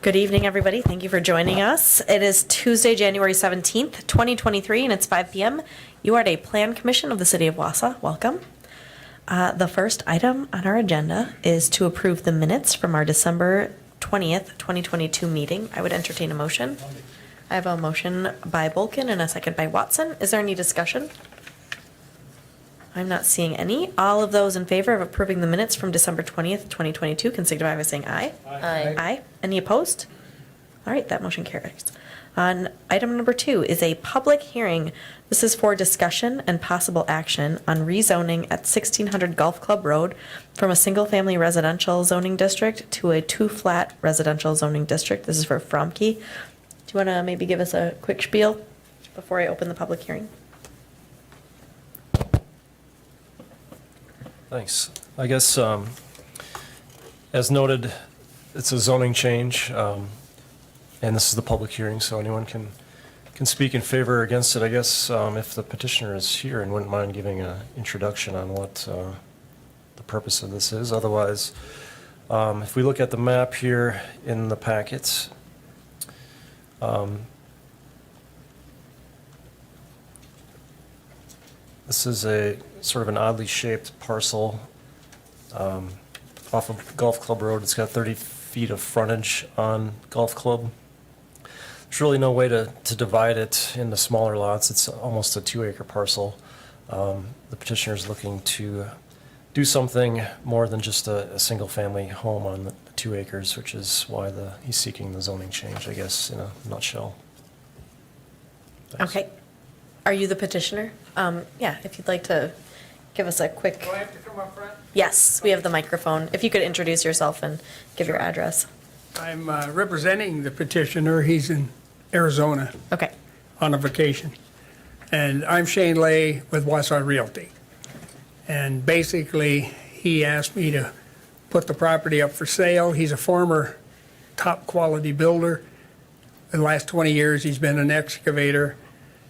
Good evening, everybody. Thank you for joining us. It is Tuesday, January 17th, 2023, and it's 5 p.m. You are at a Plan Commission of the City of Wausau. Welcome. The first item on our agenda is to approve the minutes from our December 20th, 2022 meeting. I would entertain a motion. I have a motion by Bolkin and a second by Watson. Is there any discussion? I'm not seeing any. All of those in favor of approving the minutes from December 20th, 2022 can signify by saying aye. Aye. Aye. Any opposed? All right, that motion carries. On item number 2 is a public hearing. This is for discussion and possible action on rezoning at 1600 Golf Club Road from a single-family residential zoning district to a two-flat residential zoning district. This is for Fromke. Do you want to maybe give us a quick spiel before I open the public hearing? Thanks. I guess, as noted, it's a zoning change, and this is the public hearing, so anyone can speak in favor or against it. I guess if the petitioner is here and wouldn't mind giving an introduction on what the purpose of this is. Otherwise, if we look at the map here in the packets, this is a sort of an oddly shaped parcel off of Golf Club Road. It's got 30 feet of frontage on Golf Club. There's really no way to divide it into smaller lots. It's almost a 2-acre parcel. The petitioner is looking to do something more than just a single-family home on the 2 acres, which is why he's seeking the zoning change, I guess, in a nutshell. Thanks. Okay. Are you the petitioner? Yeah, if you'd like to give us a quick... Do I have to come up front? Yes, we have the microphone. If you could introduce yourself and give your address. I'm representing the petitioner. He's in Arizona Okay. on a vacation. And I'm Shane Lay with Wausau Realty. And basically, he asked me to put the property up for sale. He's a former top quality builder. In the last 20 years, he's been an excavator.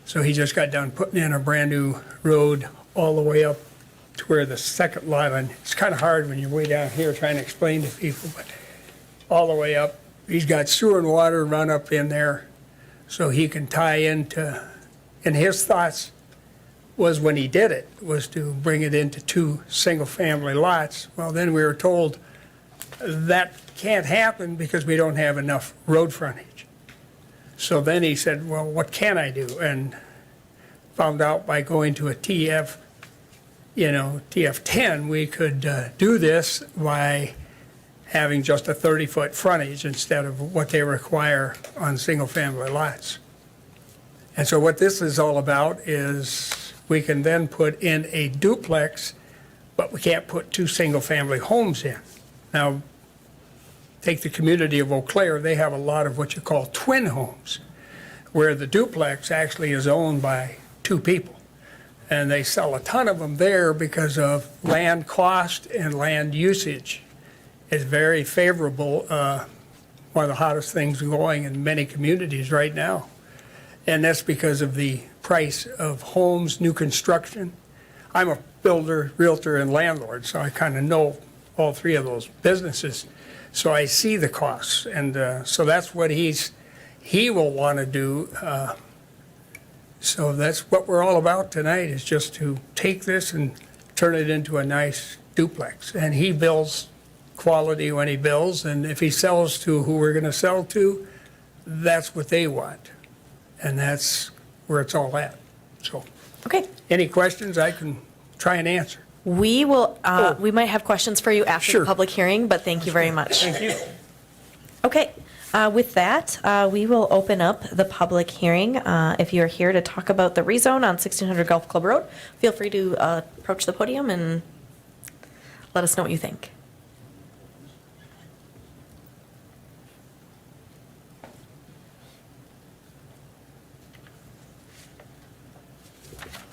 So he just got done putting in a brand new road all the way up to where the second lot, and it's kind of hard when you're way down here trying to explain to people, but all the way up, he's got sewer and water run up in there so he can tie into, and his thoughts was when he did it, was to bring it into 2 single-family lots. Well, then we were told that can't happen because we don't have enough road frontage. So then he said, well, what can I do? And found out by going to a TF10, we could do this by having just a 30-foot frontage instead of what they require on single-family lots. And so what this is all about is we can then put in a duplex, but we can't put 2 single-family homes in. Now, take the community of Eau Claire, they have a lot of what you call twin homes, where the duplex actually is owned by 2 people. And they sell a ton of them there because of land cost and land usage. It's very favorable, one of the hottest things going in many communities right now. And that's because of the price of homes, new construction. I'm a builder, realtor, and landlord, so I kind of know all 3 of those businesses. So I see the costs, and so that's what he will want to do. So that's what we're all about tonight, is just to take this and turn it into a nice duplex. And he bills quality when he bills, and if he sells to who we're going to sell to, that's what they want. And that's where it's all at. So, Okay. any questions I can try and answer. We will, we might have questions for you after Sure. the public hearing, but thank you very much. Thank you. Okay. With that, we will open up the public hearing. If you're here to talk about the rezone on 1600 Golf Club Road, feel free to approach the podium and let us know what you think.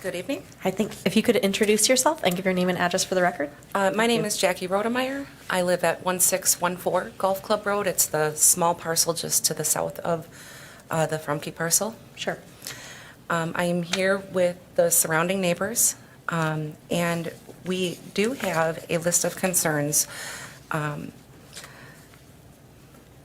Good evening. I think if you could introduce yourself and give your name and address for the record. My name is Jackie Rodemeyer. I live at 1614 Golf Club Road. It's the small parcel just to the south of the Fromke parcel. Sure. I am here with the surrounding neighbors, and we do have a list of concerns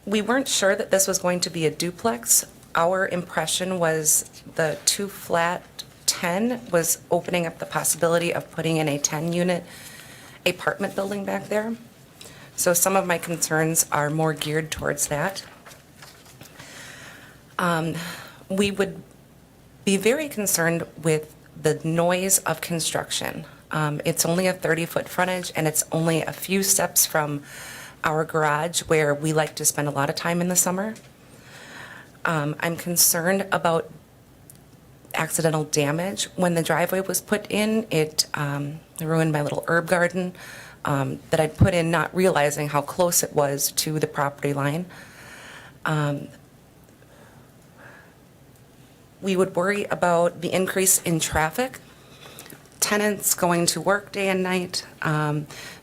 We weren't sure that this was going to be a duplex. Our impression was the two flat 10 was opening up the possibility of putting in a 10-unit apartment building back there. So some of my concerns are more geared towards that. We would be very concerned with the noise of construction. It's only a 30-foot frontage, and it's only a few steps from our garage where we like to spend a lot of time in the summer. I'm concerned about accidental damage. When the driveway was put in, it ruined my little herb garden that I'd put in not realizing how close it was to the property line. We would worry about the increase in traffic, tenants going to work day and night,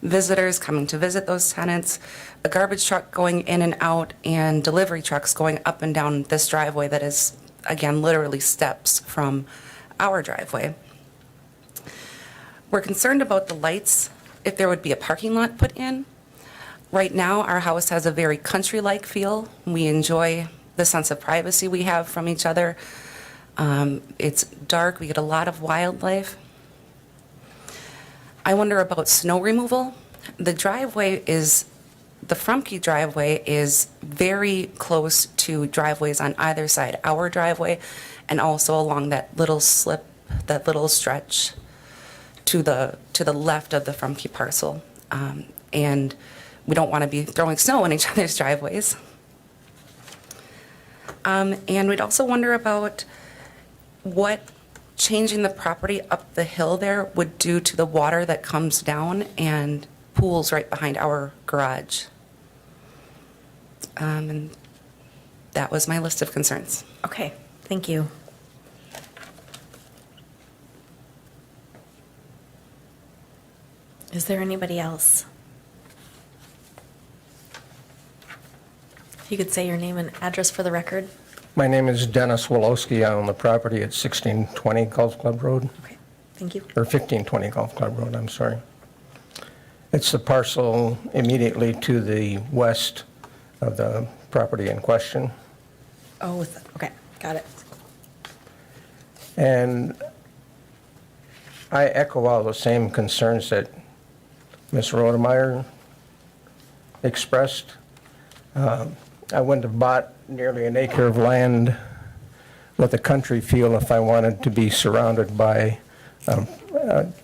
visitors coming to visit those tenants, a garbage truck going in and out, and delivery trucks going up and down this driveway that is, again, literally steps from our driveway. We're concerned about the lights, if there would be a parking lot put in. Right now, our house has a very country-like feel. We enjoy the sense of privacy we have from each other. It's dark, we get a lot of wildlife. I wonder about snow removal. The Frumke driveway is very close to driveways on either side, our driveway, and also along that little slip, that little stretch to the left of the Frumke parcel. And we don't want to be throwing snow in each other's driveways. And we'd also wonder about what changing the property up the hill there would do to the water that comes down and pools right behind our garage. And that was my list of concerns. Okay, thank you. Is there anybody else? If you could say your name and address for the record. My name is Dennis Wolowski. I own the property at 1620 Golf Club Road, Okay, thank you. or 1520 Golf Club Road, I'm sorry. It's the parcel immediately to the west of the property in question. Oh, okay, got it. And I echo all the same concerns that Ms. Rodemeyer expressed. I wouldn't have bought nearly an acre of land with a country feel if I wanted to be surrounded by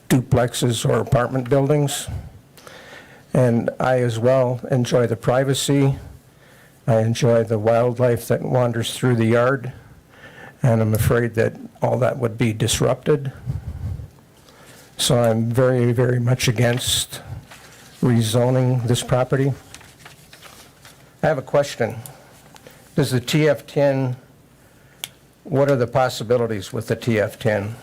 duplexes or apartment buildings. And I as well enjoy the privacy. I enjoy the wildlife that wanders through the yard. And I'm afraid that all that would be disrupted. So I'm very, very much against rezoning this property. I have a question. Does the TF10, what are the possibilities with the TF10?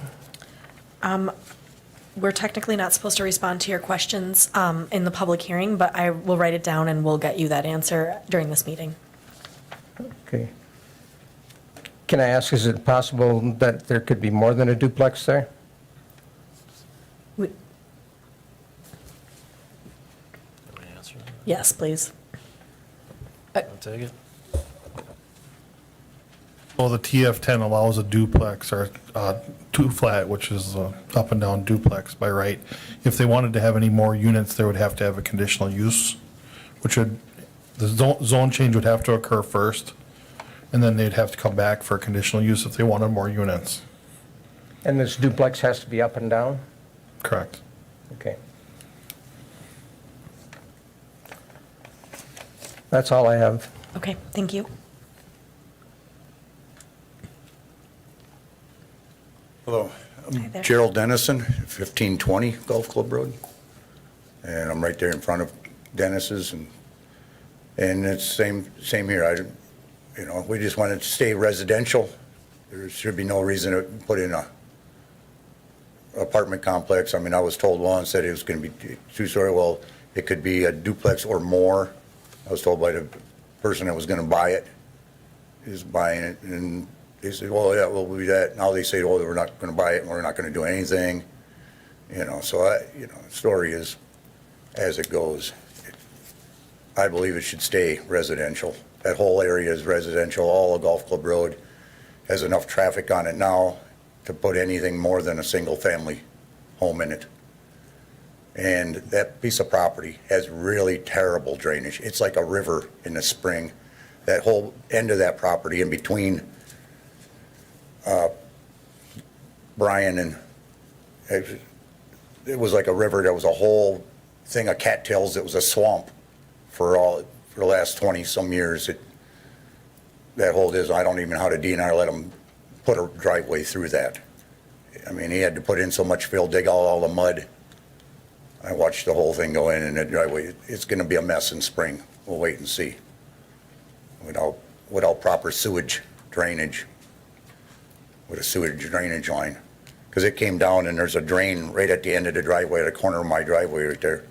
We're technically not supposed to respond to your questions in the public hearing, but I will write it down and we'll get you that answer during this meeting. Okay. Can I ask, is it possible that there could be more than a duplex there? We- Yes, please. I'll take it. Well, the TF10 allows a duplex or two flat, which is a up and down duplex by right. If they wanted to have any more units, they would have to have a conditional use, which would, the zone change would have to occur first, and then they'd have to come back for a conditional use if they wanted more units. And this duplex has to be up and down? Correct. Okay. That's all I have. Okay, thank you. Hello, Hi I'm there. Gerald Dennison, 1520 Golf Club Road. And I'm right there in front of Dennis's and it's same here. We just wanted to stay residential. There should be no reason to put in a apartment complex. I mean, I was told once that it was going to be two-story. Well, it could be a duplex or more. I was told by the person that was going to buy it, is buying it, and they said, well, yeah, we'll do that. Now they say, oh, we're not going to buy it, and we're not going to do anything. So the story is as it goes. I believe it should stay residential. That whole area is residential. All of Golf Club Road has enough traffic on it now to put anything more than a single-family home in it. And that piece of property has really terrible drainage. It's like a river in the spring. That whole end of that property in between Bryan and, it was like a river. There was a whole thing of cattails. It was a swamp for the last 20-some years. That whole I don't even know how to DNR let them put a driveway through that. I mean, he had to put in so much fill, dig out all the mud. I watched the whole thing go in, and the driveway, it's going to be a mess in spring. We'll wait and see. Without proper sewage drainage, with a sewage drainage line. Because it came down, and there's a drain right at the end of the driveway, at the corner of my driveway right there,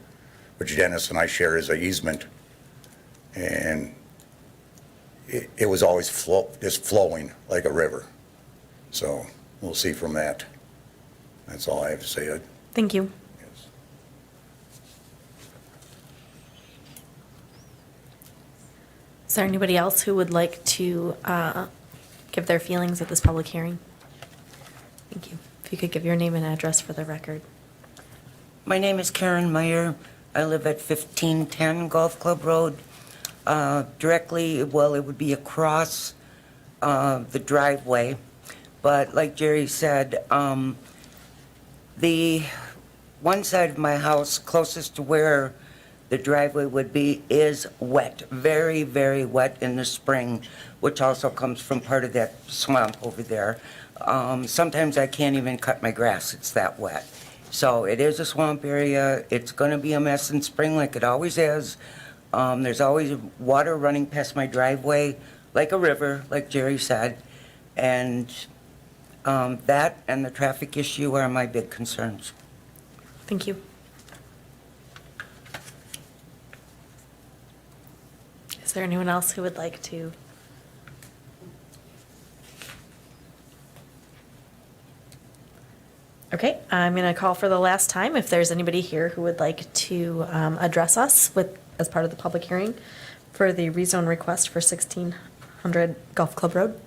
which Dennis and I share as an easement. And it was always just flowing like a river. So we'll see from that. That's all I have to say. Thank you. Yes. Is there anybody else who would like to give their feelings at this public hearing? Thank you. If you could give your name and address for the record. My name is Karen Meyer. I live at 1510 Golf Club Road. Directly, well, it would be across the driveway. But like Jerry said, the one side of my house closest to where the driveway would be is wet, very, very wet in the spring, which also comes from part of that swamp over there. Sometimes I can't even cut my grass, it's that wet. So it is a swamp area. It's going to be a mess in spring like it always is. There's always water running past my driveway like a river, like Jerry said. And that and the traffic issue are my big concerns. Thank you. Is there anyone else who would like to? Okay, I'm going to call for the last time. If there's anybody here who would like to address us as part of the public hearing for the rezone request for 1600 Golf Club Road.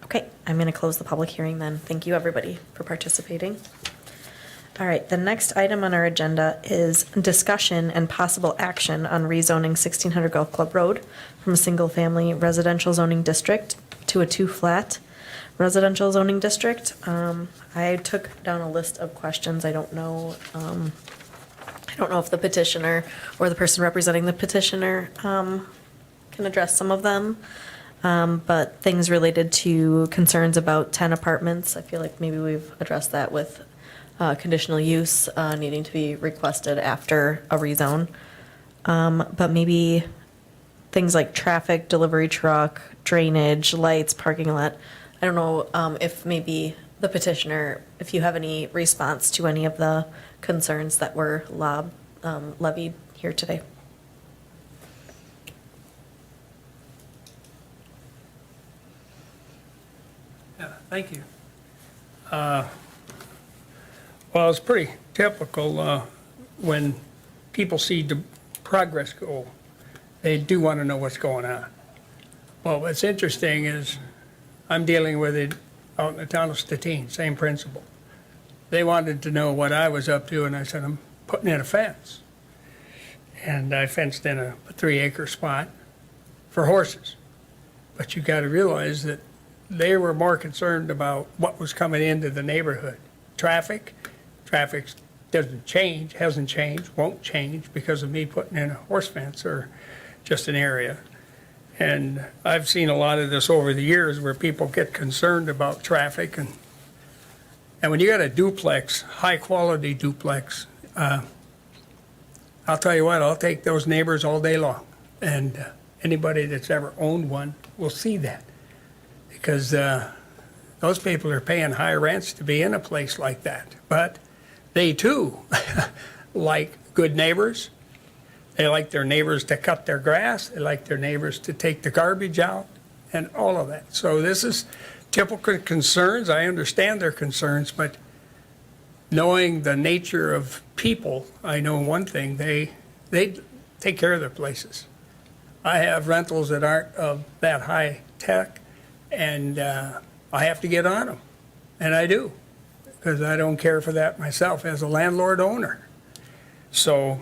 Okay, I'm going to close the public hearing then. Thank you, everybody, for participating. All right, the next item on our agenda is discussion and possible action on rezoning 1600 Golf Club Road from a single-family residential zoning district to a two-flat residential zoning district. I took down a list of questions. I don't know if the petitioner or the person representing the petitioner can address some of them. But things related to concerns about 10 apartments, I feel like maybe we've addressed that with conditional use needing to be requested after a rezone. But maybe things like traffic, delivery truck, drainage, lights, parking lot. I don't know if maybe the petitioner, if you have any response to any of the concerns that were levied here today. Yeah, thank you. Well, it's pretty typical when people see the progress go, they do want to know what's going on. Well, what's interesting is I'm dealing with it out in the town of Stettin, same principle. They wanted to know what I was up to, and I said, I'm putting in a fence. And I fenced in a 3-acre spot for horses. But you got to realize that they were more concerned about what was coming into the neighborhood. Traffic doesn't change, hasn't changed, won't change because of me putting in a horse fence or just an area. And I've seen a lot of this over the years where people get concerned about traffic. And when you got a duplex, high-quality duplex, I'll tell you what, I'll take those neighbors all day long. And anybody that's ever owned one will see that. Because those people are paying high rents to be in a place like that. But they, too, like good neighbors. They like their neighbors to cut their grass. They like their neighbors to take the garbage out and all of that. So this is typical concerns. I understand their concerns, but knowing the nature of people, I know one thing, they take care of their places. I have rentals that aren't of that high tech, and I have to get on them, and I do, because I don't care for that myself as a landlord owner. So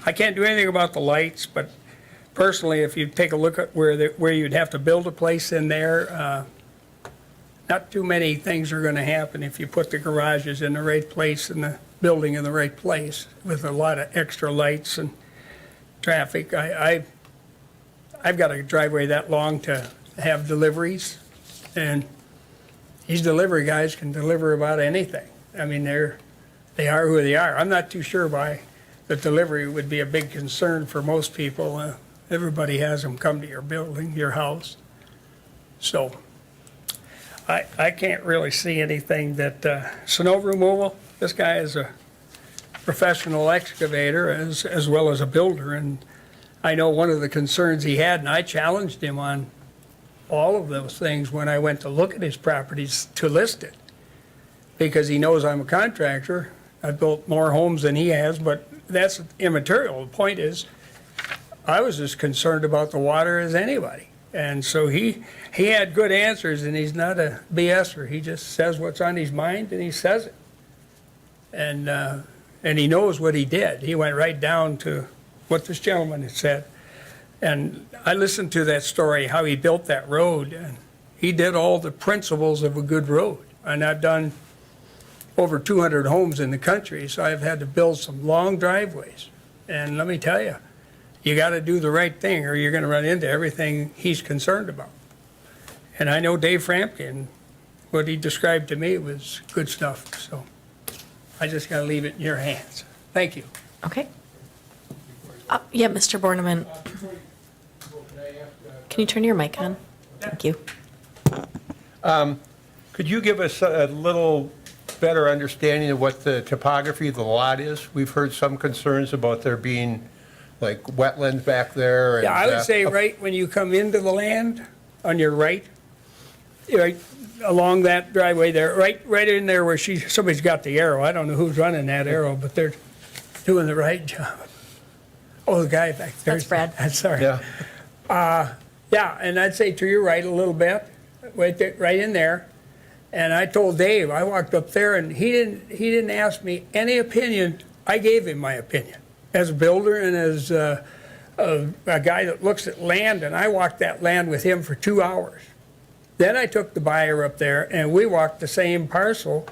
I can't do anything about the lights, but personally, if you take a look at where you'd have to build a place in there, not too many things are going to happen if you put the garages in the right place and the building in the right place with a lot of extra lights and traffic. I've got a driveway that long to have deliveries, and these delivery guys can deliver about anything. I mean, they are who they are. I'm not too sure why the delivery would be a big concern for most people. Everybody has them come to your building, your house. So I can't really see anything that, snow removal, this guy is a professional excavator as well as a builder, and I know one of the concerns he had, and I challenged him on all of those things when I went to look at his properties to list it, because he knows I'm a contractor. I've built more homes than he has, but that's immaterial. The point is, I was as concerned about the water as anybody. And so he had good answers, and he's not a BSer. He just says what's on his mind, and he says it. And he knows what he did. He went right down to what this gentleman had said. And I listened to that story, how he built that road, and he did all the principles of a good road. And I've done over 200 homes in the country, so I've had to build some long driveways. And let me tell you, you got to do the right thing, or you're going to run into everything he's concerned about. And I know Dave Frampkin, what he described to me was good stuff. So I just got to leave it in your hands. Thank you. Okay. Yeah, Mr. Borneman. Can you turn your mic on? Thank you. Could you give us a little better understanding of what the topography of the lot is? We've heard some concerns about there being like wetlands back there. And, Yeah, I would say right when you come into the land, on your right along that driveway there, right in there where somebody's got the arrow. I don't know who's running that arrow, but they're doing the right job. Oh, the guy back there. That's Brad. I'm sorry. Yeah. Yeah, and I'd say to your right a little bit, right in there. And I told Dave, I walked up there, and he didn't ask me any opinion. I gave him my opinion as a builder and as a guy that looks at land, and I walked that land with him for 2 hours. Then I took the buyer up there, and we walked the same parcel,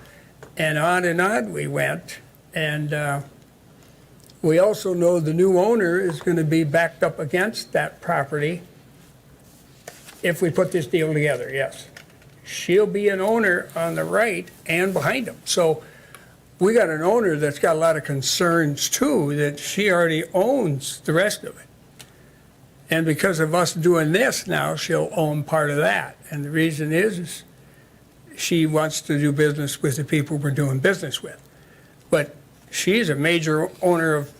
and on we went. And we also know the new owner is going to be backed up against that property if we put this deal together, yes. She'll be an owner on the right and behind him. So we got an owner that's got a lot of concerns too, that she already owns the rest of it. And because of us doing this now, she'll own part of that. And the reason is she wants to do business with the people we're doing business with. But she's a major owner of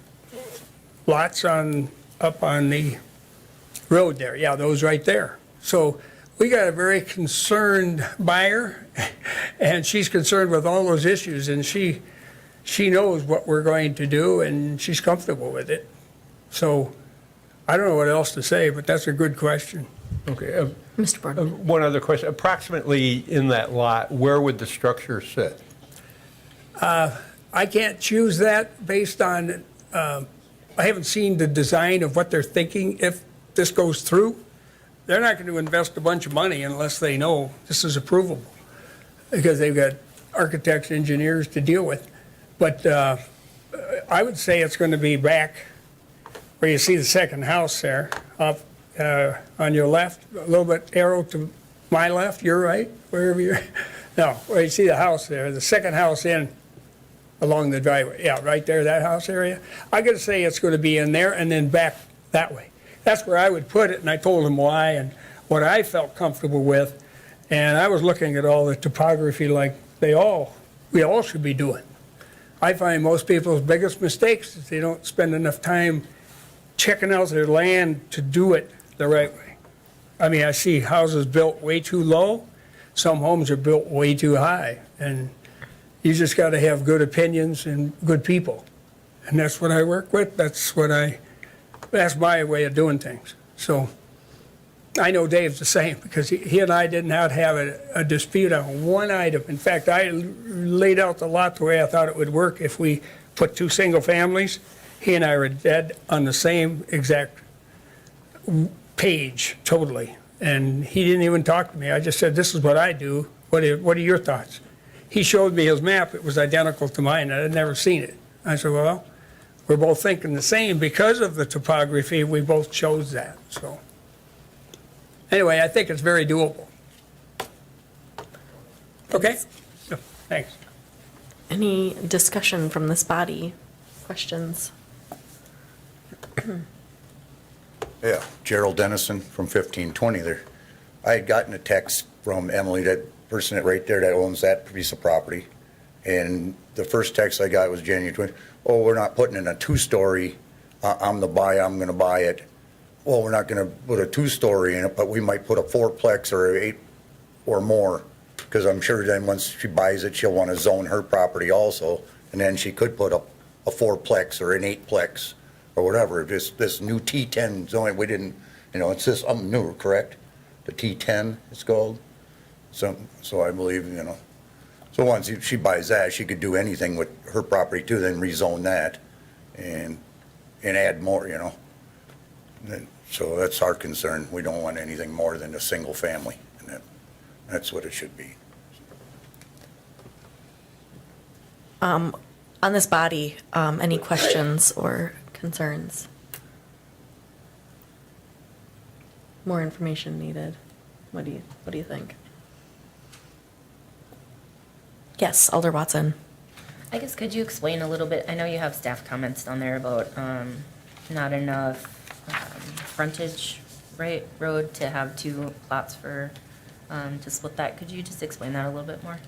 lots up on the road there. Yeah, those right there. So we got a very concerned buyer, and she's concerned with all those issues, and she knows what we're going to do, and she's comfortable with it. So I don't know what else to say, but that's a good question. Okay. Mr. Borneman. One other question. Approximately in that lot, where would the structure sit? I can't choose that based on, I haven't seen the design of what they're thinking if this goes through. They're not going to invest a bunch of money unless they know this is approvable, because they've got architects, engineers to deal with. But I would say it's going to be back where you see the second house there, up on your left, a little bit arrow to my left, your right, wherever you're. No, where you see the house there, the second house in along the driveway. Yeah, right there, that house area. I got to say it's going to be in there and then back that way. That's where I would put it, and I told him why and what I felt comfortable with. And I was looking at all the topography like we all should be doing. I find most people's biggest mistakes is they don't spend enough time checking out their land to do it the right way. I mean, I see houses built way too low. Some homes are built way too high. And you just got to have good opinions and good people. And that's what I work with. That's my way of doing things. So I know Dave's the same, because he and I did not have a dispute on one item. In fact, I laid out the lot the way I thought it would work if we put two single families. He and I were dead on the same exact page, totally. And he didn't even talk to me. I just said, this is what I do. What are your thoughts? He showed me his map. It was identical to mine. I had never seen it. I said, well, we're both thinking the same. Because of the topography, we both chose that, so. Anyway, I think it's very doable. Okay? So, thanks. Any discussion from this body? Questions? Yeah, Gerald Dennison from 1520 there. I had gotten a text from Emily, that person that right there that owns that piece of property. And the first text I got was January 20. Oh, we're not putting in a two-story. I'm the buyer, I'm going to buy it. Well, we're not going to put a two-story in it, but we might put a fourplex or 8 or more. Because I'm sure then once she buys it, she'll want to zone her property also. And then she could put a fourplex or an 8plex or whatever. This new T10 zone, we didn't, it's this, I'm new, correct? The T10 it's called. So I believe, so once she buys that, she could do anything with her property too, then rezone that and add more, So that's our concern. We don't want anything more than a single family, and that's what it should be. On this body, any questions or concerns? More information needed. What do you think? Yes, Alder Watson. I guess, could you explain a little bit, I know you have staff comments down there about not enough frontage, right, road to have two plots for, to split that. Could you just explain that a little bit more?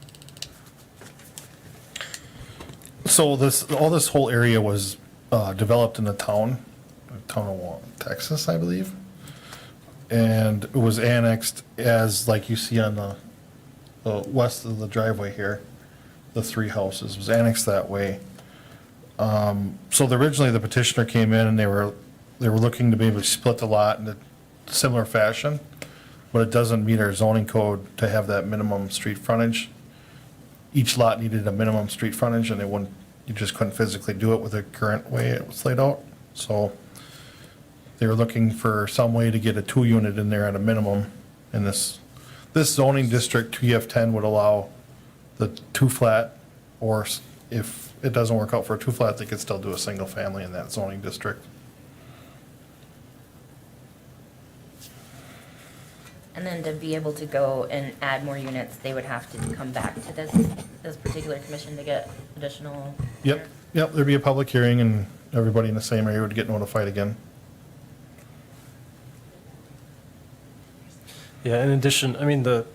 So all this whole area was developed in a town of Texas, I believe. And it was annexed as, like you see on the west of the driveway here, the 3 houses was annexed that way. So originally the petitioner came in and they were looking to be able to split the lot in a similar fashion, but it doesn't meet our zoning code to have that minimum street frontage. Each lot needed a minimum street frontage, and you just couldn't physically do it with the current way it was laid out. So they were looking for some way to get a 2-unit in there at a minimum. And this zoning district, TF10, would allow the 2-flat, or if it doesn't work out for a 2-flat, they could still do a single family in that zoning district. And then to be able to go and add more units, they would have to come back to this particular commission to get additional? Yep, there'd be a public hearing and everybody in the same area would get notified again. Yeah, in addition, I mean, the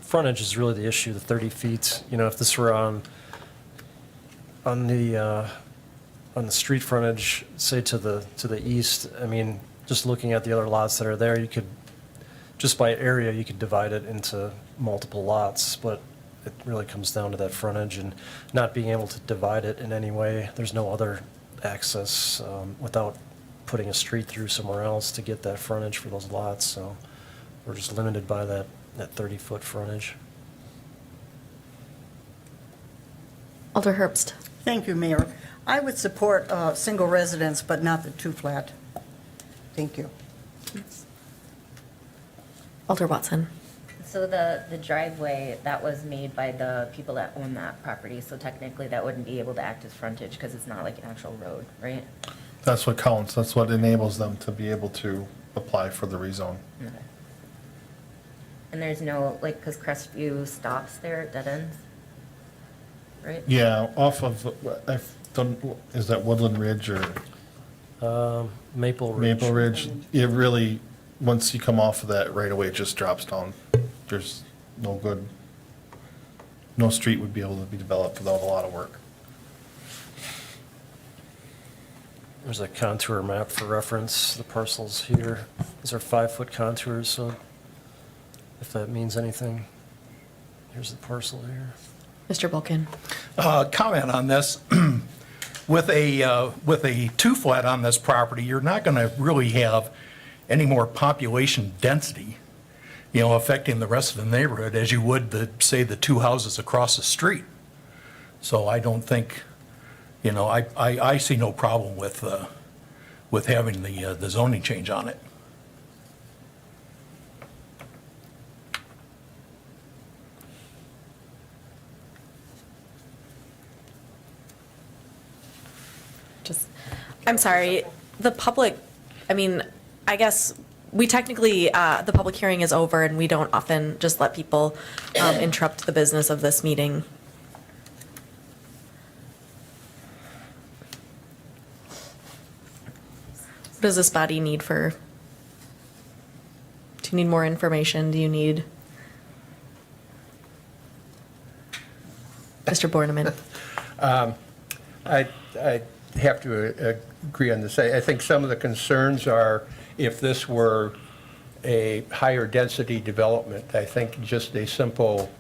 frontage is really the issue, the 30 feet. If this were on the street frontage, say to the east, I mean, just looking at the other lots that are there, you could, just by area, you could divide it into multiple lots, but it really comes down to that frontage and not being able to divide it in any way. There's no other access without putting a street through somewhere else to get that frontage for those lots, so we're just limited by that 30-foot frontage. Alder Herbst. Thank you, Mayor. I would support single residence, but not the 2-flat. Thank you. Alder Watson. So the driveway, that was made by the people that own that property, so technically that wouldn't be able to act as frontage because it's not like an actual road, right? That's what counts. That's what enables them to be able to apply for the rezone. Okay. And there's no, because Crestview stops there at dead ends, right? Yeah, off of, is that Woodland Ridge or Maple Ridge. Maple Ridge? It really, once you come off of that right away, it just drops down. There's no street would be able to be developed without a lot of work. There's a contour map for reference. The parcels here, these are 5-foot contours, so if that means anything. Here's the parcel here. Mr. Bulkin. Comment on this. with a two-flat on this property, you're not going to really have any more population density, affecting the rest of the neighborhood as you would say the two houses across the street. So I don't think, I see no problem with having the zoning change on it. I'm sorry, the public, I guess we technically, the public hearing is over and we don't often just let people interrupt the business of this meeting. What does this body need do you need more information? Do you need? Mr. Borneman? I have to agree on this. I think some of the concerns are if this were a higher density development, I think just a simple,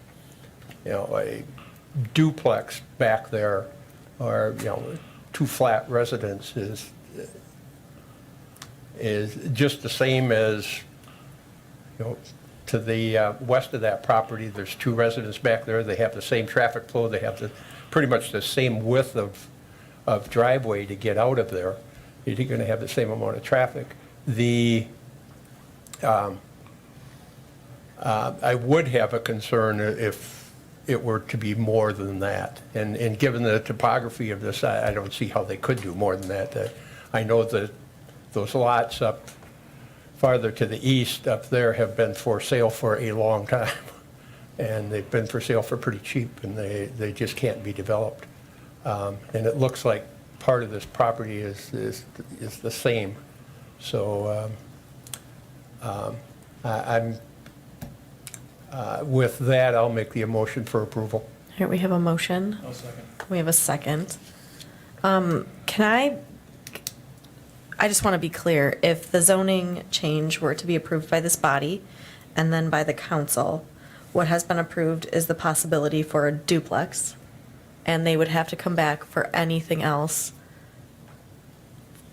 a duplex back there or, two flat residence is just the same as, to the west of that property, there's two residents back there. They have the same traffic flow. They have pretty much the same width of driveway to get out of there. You're going to have the same amount of traffic. I would have a concern if it were to be more than that. And given the topography of this, I don't see how they could do more than that. I know that those lots up farther to the east up there have been for sale for a long time. And they've been for sale for pretty cheap, and they just can't be developed. And it looks like part of this property is the same. So with that, I'll make the motion for approval. Here we have a motion. I'll second. We have a second. I just want to be clear, if the zoning change were to be approved by this body and then by the council, what has been approved is the possibility for a duplex, and they would have to come back for anything else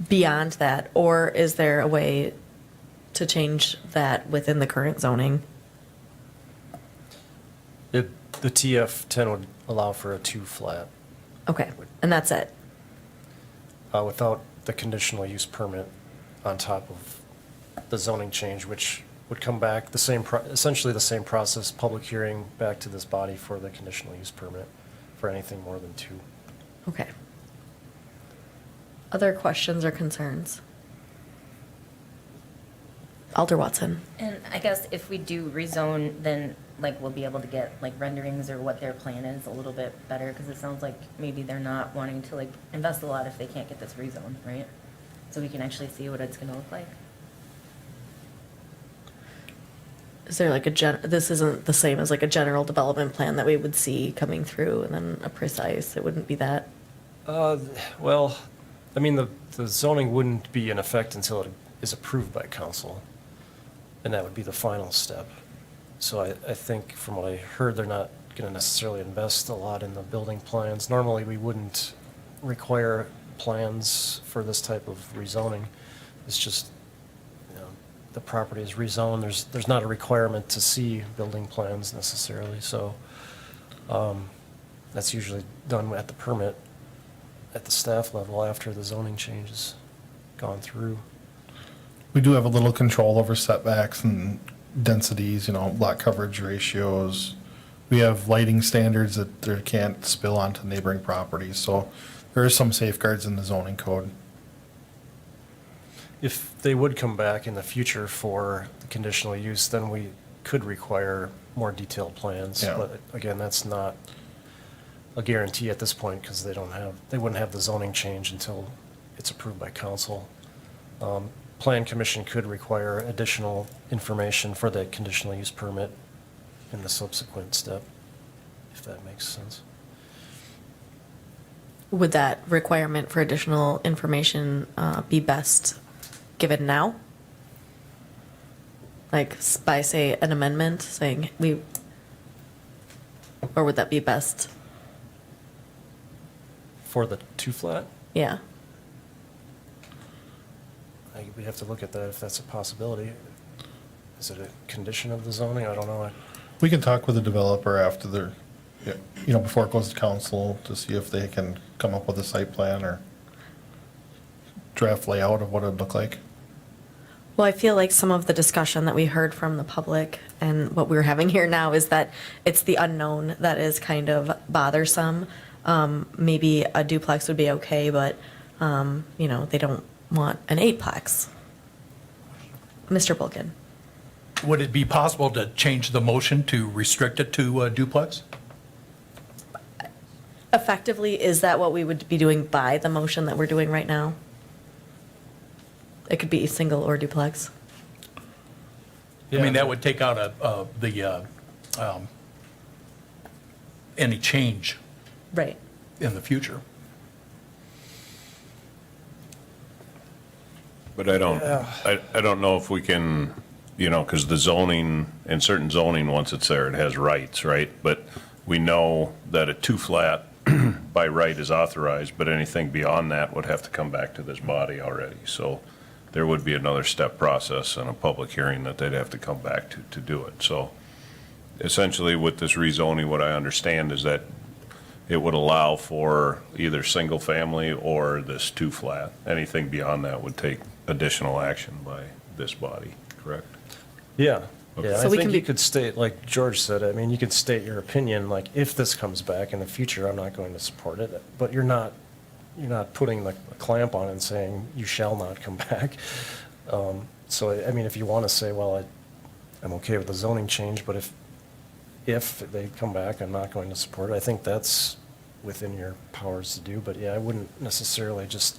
beyond that, or is there a way to change that within the current zoning? The TF10 would allow for a two-flat Okay, and that's it. without the conditional use permit on top of the zoning change, which would come back essentially the same process, public hearing back to this body for the conditional use permit for anything more than two. Okay. Other questions or concerns? Alder Watson. And I guess if we do rezone, then we'll be able to get renderings or what their plan is a little bit better, because it sounds like maybe they're not wanting to invest a lot if they can't get this rezoned, right? So we can actually see what it's gonna look like. Is there this isn't the same as a general development plan that we would see coming through and then a precise, it wouldn't be that? Well, the zoning wouldn't be in effect until it is approved by council, and that would be the final step. So I think from what I heard, they're not going to necessarily invest a lot in the building plans. Normally, we wouldn't require plans for this type of rezoning. It's just, the property is rezoned. There's not a requirement to see building plans necessarily. So that's usually done at the permit at the staff level after the zoning change is gone through. We do have a little control over setbacks and densities, lot coverage ratios. We have lighting standards that they can't spill onto neighboring properties, so there are some safeguards in the zoning code. If they would come back in the future for the conditional use, then we could require more detailed plans. Yeah. But again, that's not a guarantee at this point because they wouldn't have the zoning change until it's approved by council. Plan commission could require additional information for the conditional use permit in the subsequent step, if that makes sense. Would that requirement for additional information be best given now? By, say, an amendment saying or would that be best? For the two flat? Yeah. We'd have to look at that if that's a possibility. Is it a condition of the zoning? I don't know. We can talk with the developer after they're, before it goes to council to see if they can come up with a site plan or draft layout of what it'd look like. Well, I feel like some of the discussion that we heard from the public and what we're having here now is that it's the unknown that is kind of bothersome. Maybe a duplex would be okay, but, they don't want an eightplex. Mr. Bulkin. Would it be possible to change the motion to restrict it to duplex? Effectively, is that what we would be doing by the motion that we're doing right now? It could be single or duplex. I mean, that would take out any change Right. in the future. But I don't know if we can, because the zoning, in certain zoning, once it's there, it has rights, right? But we know that a two-flat by right is authorized, but anything beyond that would have to come back to this body already. So there would be another step process and a public hearing that they'd have to come back to do it. So essentially with this rezoning, what I understand is that it would allow for either single family or this two-flat. Anything beyond that would take additional action by this body, correct? Yeah. Okay. Yeah, So I we think can you be- could state, like George said, I mean, you could state your opinion, like, if this comes back in the future, I'm not going to support it. But you're not putting the clamp on it and saying, you shall not come back. So, I mean, if you want to say, well, I'm okay with the zoning change, but if they come back, I'm not going to support it, I think that's within your powers to do. But yeah, I wouldn't necessarily just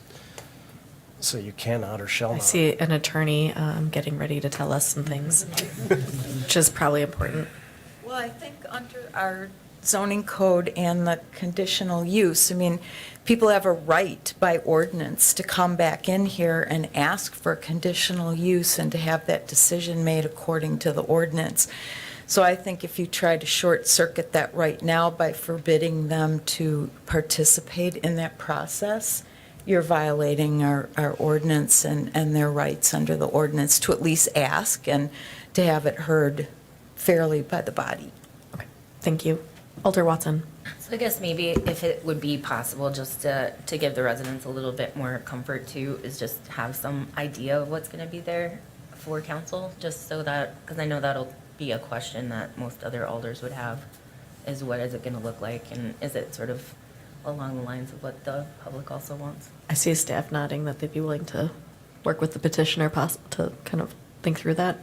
say you cannot or shall I not. see an attorney getting ready to tell us some things, which is probably important. Well, I think under our zoning code and the conditional use, I mean, people have a right by ordinance to come back in here and ask for conditional use and to have that decision made according to the ordinance. So I think if you try to short circuit that right now by forbidding them to participate in that process, you're violating our ordinance and their rights under the ordinance to at least ask and to have it heard fairly by the body. Okay. Thank you. Alder Watson. So I guess maybe if it would be possible just to give the residents a little bit more comfort too, is just have some idea of what's going to be there for council, just so that, because I know that'll be a question that most other alders would have, is what is it going to look like? And is it sort of along the lines of what the public also wants? I see staff nodding that they'd be willing to work with the petitioner to kind of think through that.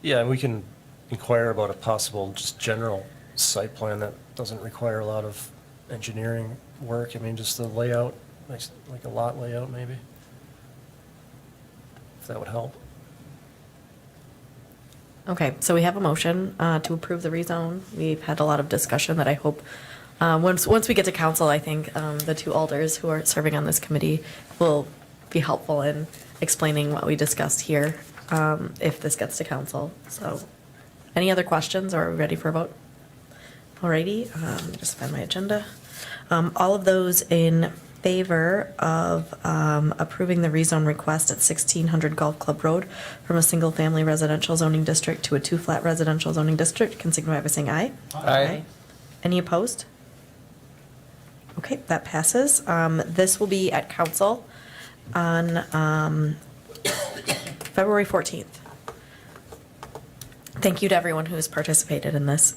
Yeah, and we can inquire about a possible, just general site plan that doesn't require a lot of engineering work. I mean, just the layout, like a lot layout maybe, if that would help. Okay, so we have a motion to approve the rezone. We've had a lot of discussion that I hope, once we get to council, I think the two alders who are serving on this committee will be helpful in explaining what we discussed here if this gets to council. So any other questions, or are we ready for a vote? Alrighty, just find my agenda. All of those in favor of approving the rezone request at 1600 Golf Club Road from a single-family residential zoning district to a two-flat residential zoning district can signify by saying aye. Aye. Any opposed? Okay, that passes. This will be at council on February 14th. Thank you to everyone who has participated in this.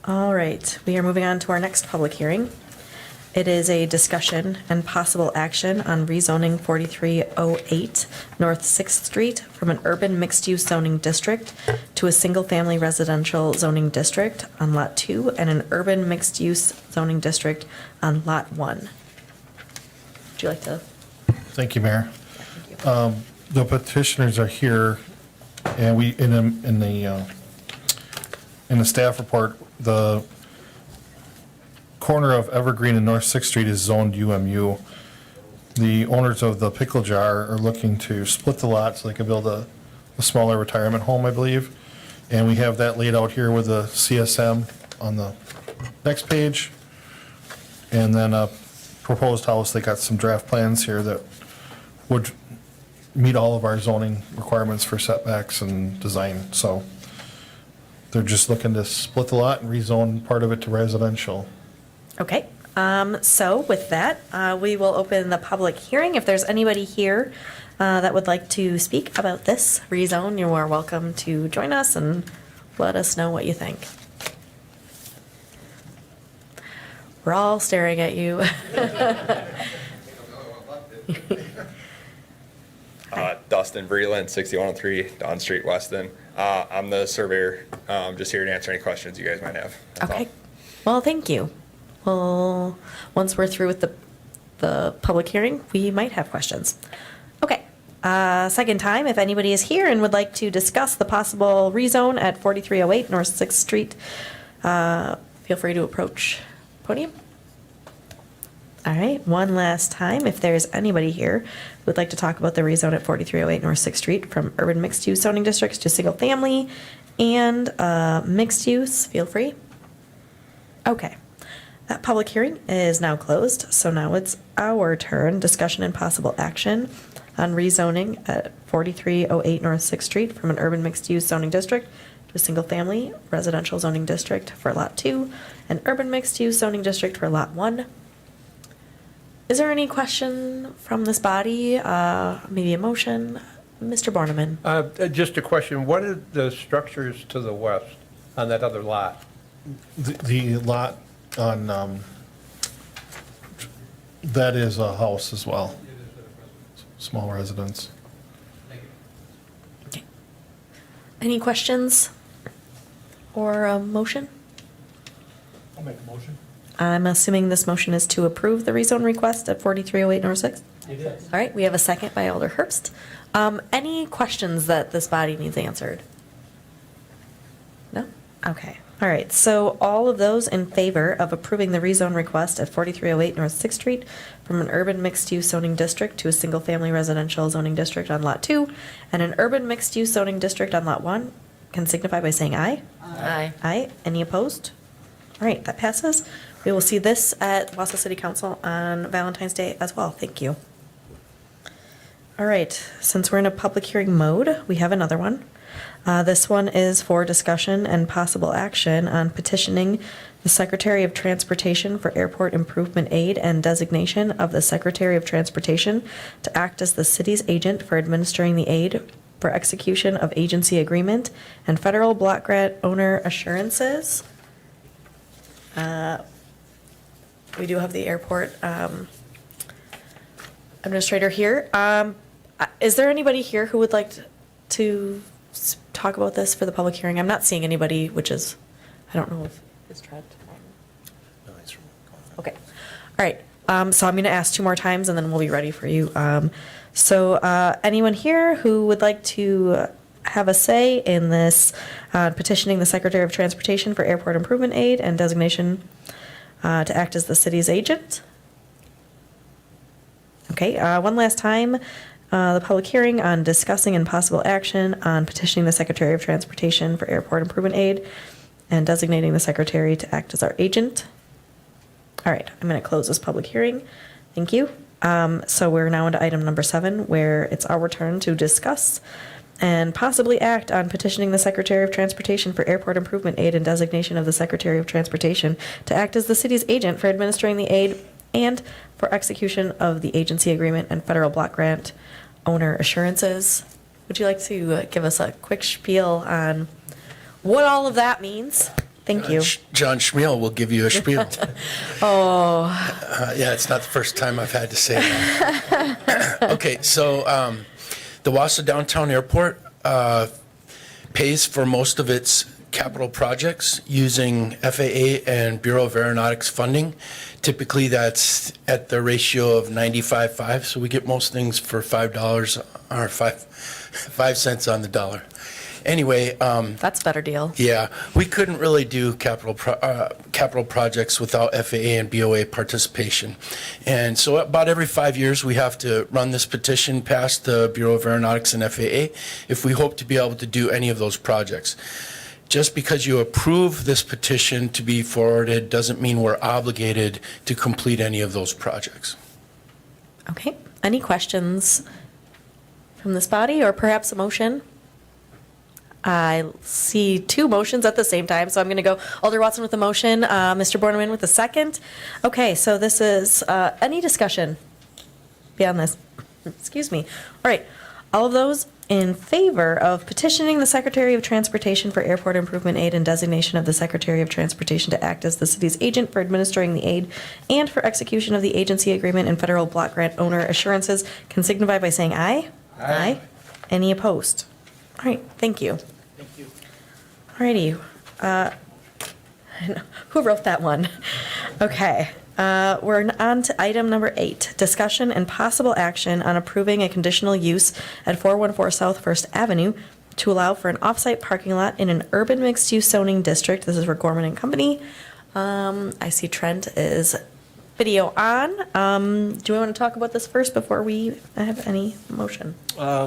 All right, we are moving on to our next public hearing. It is a discussion and possible action on rezoning 4308 North 6th Street from an urban mixed-use zoning district to a single-family residential zoning district on Lot 2 and an urban mixed-use zoning district on Lot 1. Would you like to? Thank you, Mayor. Thank you. The petitioners are here, and we, in the staff report, the corner of Evergreen and North 6th Street is zoned UMU. The owners of the Pickle Jar are looking to split the lot so they can build a smaller retirement home, I believe. And we have that laid out here with the CSM on the next page. And then a proposed house, they got some draft plans here that would meet all of our zoning requirements for setbacks and design. So they're just looking to split the lot and rezone part of it to residential. Okay, so with that, we will open the public hearing. If there's anybody here that would like to speak about this rezone, you are welcome to join us and let us know what you think. We're all staring at you. Dustin Breland, 6103 Don Street, Weston. I'm the surveyor. Just here to answer any questions you guys might have. That's all. Okay, well, thank you. Well, once we're through with the public hearing, we might have questions. Okay, second time, if anybody is here and would like to discuss the possible rezone at 4308 North 6th Street, feel free to approach podium. All right, one last time, if there's anybody here who would like to talk about the rezone at 4308 North 6th Street from urban mixed-use zoning districts to single-family and mixed-use, feel free. Okay, that public hearing is now closed, so now it's our turn. Discussion and possible action on rezoning at 4308 North 6th Street from an urban mixed-use zoning district to a single-family residential zoning district for Lot 2 and urban mixed-use zoning district for Lot 1. Is there any question from this body? Maybe a motion? Mr. Borneman? Just a question, what are the structures to the west on that other lot? The lot on, that is a house as well. Small residence. Any questions or a motion? I'll make a motion. I'm assuming this motion is to approve the rezone request at 4308 North 6th? It is. All right, we have a second by Alder Herbst. Any questions that this body needs answered? No? Okay. All right, so all of those in favor of approving the rezone request at 4308 North 6th Street from an urban mixed-use zoning district to a single-family residential zoning district on Lot 2 and an urban mixed-use zoning district on Lot 1 can signify by saying aye. Aye. Aye. Any opposed? All right, that passes. We will see this at Wausau City Council on Valentine's Day as well. Thank you. All right, since we're in a public hearing mode, we have another one. This one is for discussion and possible action on petitioning the Secretary of Transportation for airport improvement aid and designation of the Secretary of Transportation to act as the city's agent for administering the aid for execution of agency agreement and federal block grant owner assurances. We do have the airport administrator here. Is there anybody here who would like to talk about this for the public hearing? I'm not seeing anybody, which is, I don't know if it's Trent. Okay. All right. So I'm going to ask two more times and then we'll be ready for you. So anyone here who would like to have a say in this petitioning the Secretary of Transportation for airport improvement aid and designation to act as the city's agent? Okay, one last time, the public hearing on discussing and possible action on petitioning the Secretary of Transportation for airport improvement aid and designating the Secretary to act as our agent. All right, I'm going to close this public hearing. Thank you. So we're now into item number 7, where it's our turn to discuss and possibly act on petitioning the Secretary of Transportation for airport improvement aid and designation of the Secretary of Transportation to act as the city's agent for administering the aid and for execution of the agency agreement and federal block grant owner assurances. Would you like to give us a quick spiel on what all of that means? Thank you. John Schmiel will give you a spiel. Yeah, it's not the first time I've had to say that. Okay, so the Wausau Downtown Airport pays for most of its capital projects using FAA and Bureau of Aeronautics funding. Typically, that's at the ratio of 95-5, so we get most things for $5 or 5 cents on the dollar. Anyway, that's a better deal. Yeah, we couldn't really do capital projects without FAA and BOA participation. And so about every 5 years, we have to run this petition past the Bureau of Aeronautics and FAA if we hope to be able to do any of those projects. just because you approve this petition to be forwarded doesn't mean we're obligated to complete any of those projects. Okay, any questions from this body, or perhaps a motion? I see two motions at the same time, so I'm going to go Alder Watson with the motion, Mr. Borneman with the second. Okay, so this is, any discussion beyond this? Excuse me. All right, all of those in favor of petitioning the Secretary of Transportation for airport improvement aid and designation of the Secretary of Transportation to act as the city's agent for administering the aid and for execution of the agency agreement and federal block grant owner assurances can signify by saying aye. Aye. Any opposed? All right, thank you. Thank you. All righty. Who wrote that one? Okay. We're on to item number 8, discussion and possible action on approving a conditional use at 414 South First Avenue to allow for an off-site parking lot in an urban mixed-use zoning district. This is for Gorman and Company. I see Trent is video on. Do we want to talk about this first before we have any motion?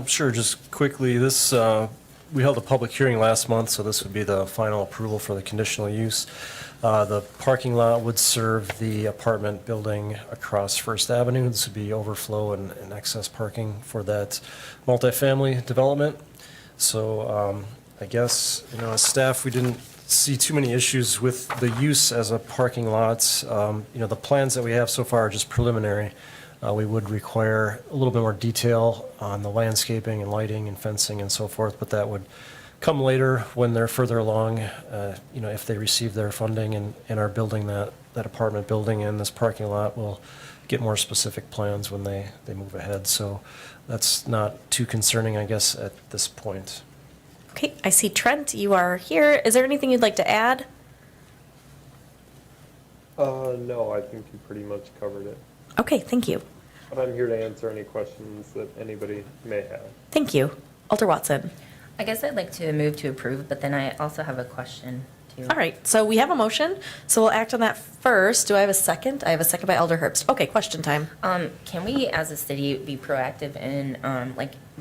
Sure, just quickly, this, we held a public hearing last month, so this would be the final approval for the conditional use. The parking lot would serve the apartment building across First Avenue. This would be overflow and excess parking for that multifamily development. So I guess, as staff, we didn't see too many issues with the use as a parking lot. The plans that we have so far are just preliminary. We would require a little bit more detail on the landscaping and lighting and fencing and so forth, but that would come later when they're further along, if they receive their funding and are building that apartment building and this parking lot, we'll get more specific plans when they move ahead. So that's not too concerning, I guess, at this point. Okay, I see Trent, you are here. Is there anything you'd like to add? No, I think you pretty much covered it. Okay, thank you. But I'm here to answer any questions that anybody may have. Thank you. Alder Watson. I guess I'd like to move to approve, but then I also have a question too. All right, so we have a motion, so we'll act on that first. Do I have a second? I have a second by Alder Herbst. Okay, question time. Can we, as a city, be proactive in,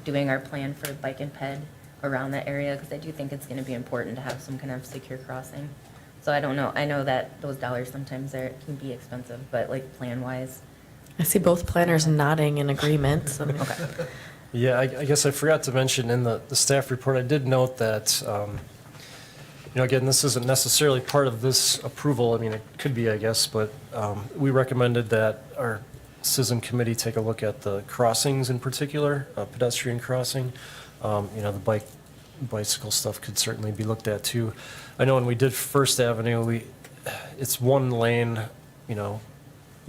doing our plan for bike and ped around that area? Because I do think it's going to be important to have some kind of secure crossing. So I don't know. I know that those dollars sometimes can be expensive, but plan-wise. I see both planners nodding in agreement. So. Okay. Yeah, I guess I forgot to mention in the staff report, I did note that, again, this isn't necessarily part of this approval. I mean, it could be, I guess, but we recommended that our CISM committee take a look at the crossings in particular, pedestrian crossing. The bicycle stuff could certainly be looked at too. I know when we did First Avenue, it's one lane,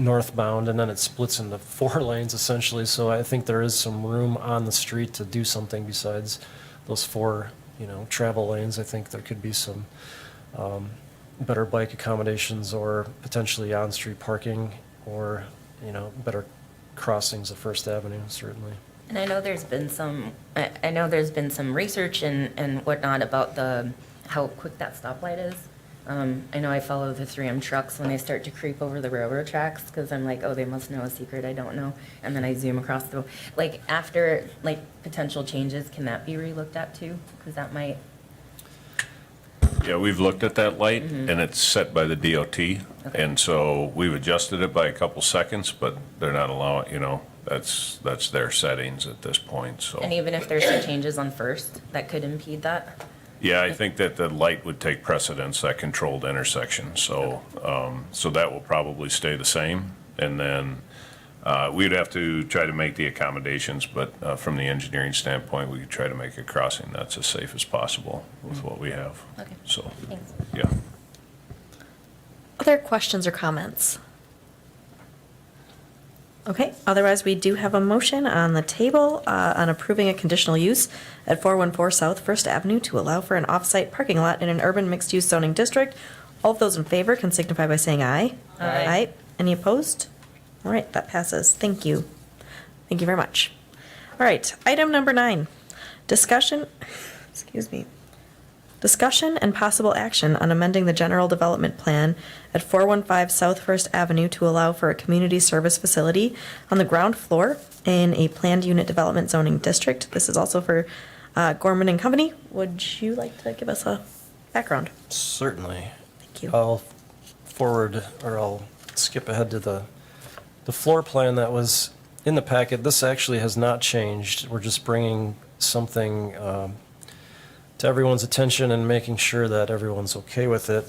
northbound, and then it splits into 4 lanes essentially. So I think there is some room on the street to do something besides those 4, travel lanes. I think there could be some better bike accommodations or potentially on-street parking or, better crossings of First Avenue, certainly. And I know there's been some research and whatnot about how quick that stoplight is. I know I follow the 3M trucks when they start to creep over the railroad tracks because I'm like, oh, they must know a secret I don't know. And then I zoom across after potential changes, can that be relooked at too? Because that might. Yeah, we've looked at that light, and it's set by the DOT, and so we've adjusted it by a couple seconds, but they're not allowing, that's their settings at this point, so. And even if there's some changes on First, that could impede that? Yeah, I think that the light would take precedence, that controlled intersection, so, so that will probably stay the same, and then we'd have to try to make the accommodations, but from the engineering standpoint, we could try to make a crossing that's as safe as possible with what we have. Okay. So, Thanks. yeah. Other questions or comments? Okay, otherwise we do have a motion on the table on approving a conditional use at 414 South First Avenue to allow for an off-site parking lot in an urban mixed-use zoning district. All of those in favor can signify by saying aye. Aye. Any opposed? All right, that passes. Thank you. Thank you very much. All right, item number 9, discussion and possible action on amending the general development plan at 415 South First Avenue to allow for a community service facility on the ground floor in a planned unit development zoning district. This is also for Gorman and Company. Would you like to give us a background? Certainly. Thank you. I'll I'll skip ahead to the floor plan that was in the packet. This actually has not changed. We're just bringing something to everyone's attention and making sure that everyone's okay with it.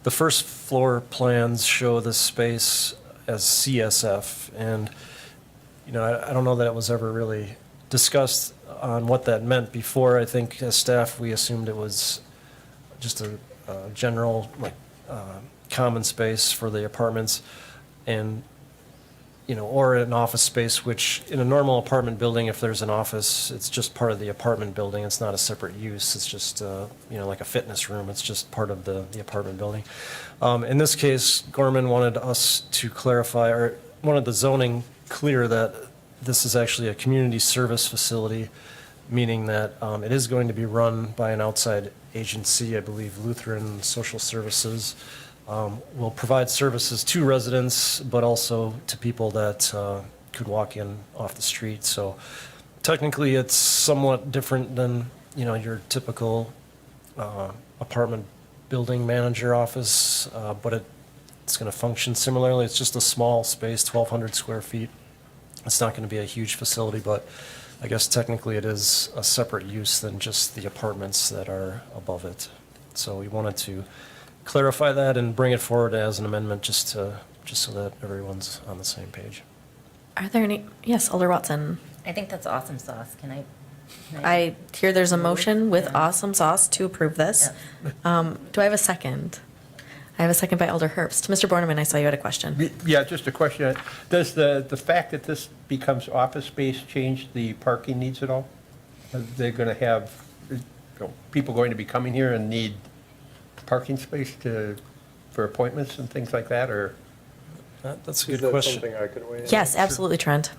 The first floor plans show this space as CSF, and I don't know that it was ever really discussed on what that meant before. I think as staff, we assumed it was just a general, common space for the apartments, and, or an office space, which in a normal apartment building, if there's an office, it's just part of the apartment building. It's not a separate use. It's just, like a fitness room. It's just part of the apartment building. In this case, Gorman wanted us to clarify, or wanted the zoning clear that this is actually a community service facility, meaning that it is going to be run by an outside agency. I believe Lutheran Social Services will provide services to residents, but also to people that could walk in off the street. So technically, it's somewhat different than your typical apartment building manager office, but it's going to function similarly. It's just a small space, 1,200 square feet. It's not going to be a huge facility, but I guess technically it is a separate use than just the apartments that are above it. So we wanted to clarify that and bring it forward as an amendment just so that everyone's on the same page. Are there any? Yes, Alder Watson. I think that's awesome sauce. Can I I hear there's a motion with awesome sauce to approve this. Do I have a second? I have a second by Alder Herbst. Mr. Borneman, I saw you had a question. Yeah, just a question. Does the fact that this becomes office space change the parking needs at all? Are they going to have people going to be coming here and need parking space for appointments and things like that, or? That's a Is good that question. something I could weigh in? Yes, absolutely, Trent.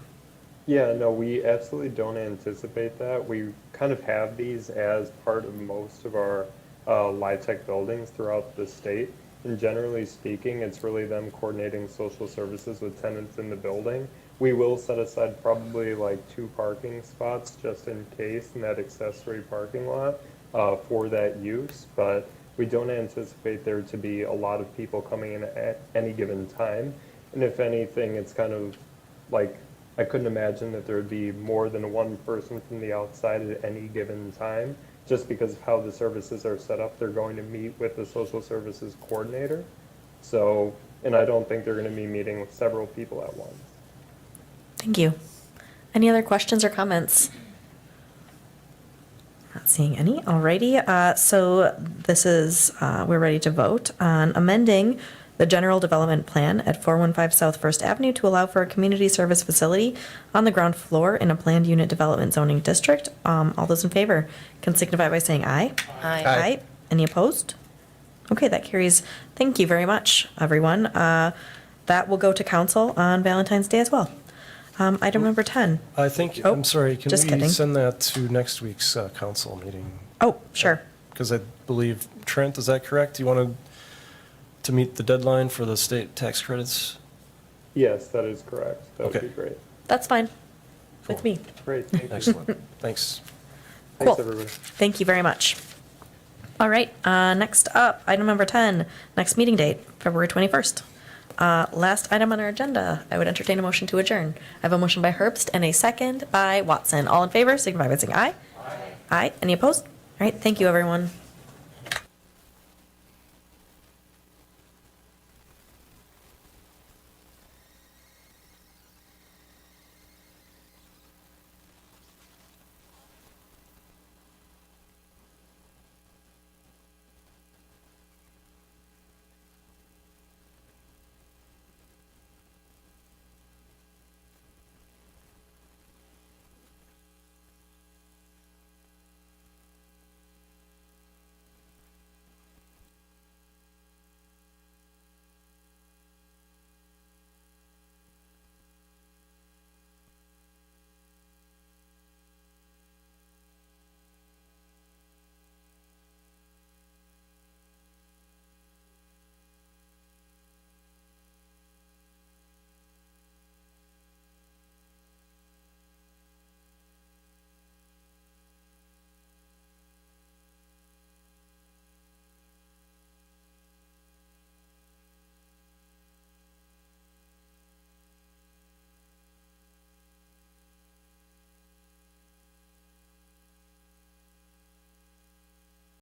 Yeah, no, we absolutely don't anticipate that. We kind of have these as part of most of our LIHTC buildings throughout the state. And generally speaking, it's really them coordinating social services with tenants in the building. We will set aside probably like 2 parking spots just in case in that accessory parking lot for that use. But we don't anticipate there to be a lot of people coming in at any given time. And if anything, it's kind of like, I couldn't imagine that there would be more than one person from the outside at any given time. Just because of how the services are set up, they're going to meet with the social services coordinator. So, and I don't think they're going to be meeting with several people at once. Thank you. Any other questions or comments? Not seeing any. Alrighty. So this is, we're ready to vote on amending the general development plan at 415 South First Avenue to allow for a community service facility on the ground floor in a planned unit development zoning district. All those in favor can signify by saying aye. Aye. Aye. Any opposed? Okay, that carries. Thank you very much, everyone. That will go to council on Valentine's Day as well. Item number 10. I think, Oh, I'm sorry, can just we kidding. send that to next week's council meeting? Oh, sure. Because I believe, Trent, is that correct? You wanted to meet the deadline for the state tax credits? Yes, that is correct. That would Okay. be great. That's fine with me. Great, thank you. Excellent. Thanks. Thanks, Cool. everybody. Thank you very much. All right, next up, item number 10, next meeting date, February 21st. Last item on our agenda, I would entertain a motion to adjourn. I have a motion by Herbst and a second by Watson. All in favor, signify by saying aye. Aye. Aye. Any opposed? All right, thank you, everyone.